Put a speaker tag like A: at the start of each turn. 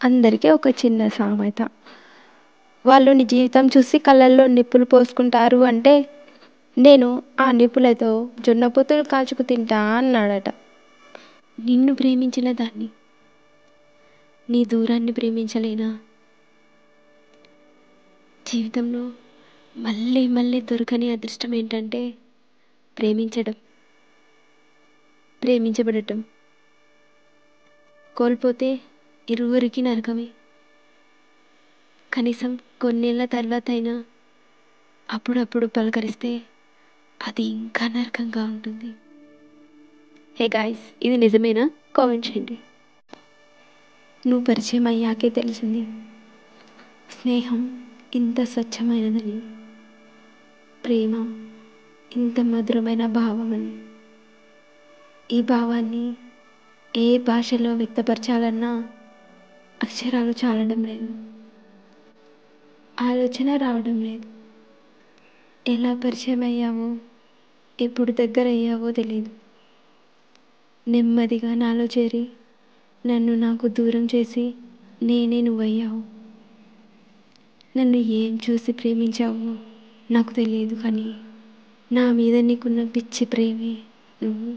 A: అందరికీ ఒక చిన్న సామెత. వాళ్ళు నీ జీవితం చూసి కళ్ళల్లో నిప్పులు పోసుకుంటారు అంటే, నేను ఆ నిప్పులతో జొన్న పొత్తులు కాల్చుకు తింటా అన్నాడట. నిన్ను ప్రేమించిన దాన్ని నీ దూరాన్ని ప్రేమించలేనా? జీవితంలో మళ్ళీ మళ్ళీ దొరకని అదృష్టం ఏంటంటే ప్రేమించడం, ప్రేమించబడటం. కోల్పోతే ఇరువురికి నరకమే. కనీసం కొన్నేళ్ల తర్వాత అయినా అప్పుడప్పుడు పలకరిస్తే అది ఇంకా నరకంగా ఉంటుంది. హే గాయ్స్, ఇది నిజమేనా? కామెంట్ చేయండి. నువ్వు పరిచయం అయ్యాకే తెలిసింది స్నేహం ఇంత స్వచ్ఛమైనదని, ప్రేమ ఇంత మధురమైన భావమని. ఈ భావాన్ని ఏ భాషలో వ్యక్తపరచాలన్నా అక్షరాలు చాలడం లేదు, ఆలోచన రావడం లేదు. ఎలా పరిచయం అయ్యావో, ఎప్పుడు దగ్గరయ్యావో తెలియదు. నెమ్మదిగా నాలో చేరి నన్ను నాకు దూరం చేసి నేనే నువ్వయ్యావు. నన్ను ఏం చూసి ప్రేమించావో నాకు తెలియదు, కానీ నా మీద నీకున్న పిచ్చి ప్రేమే నువ్వు.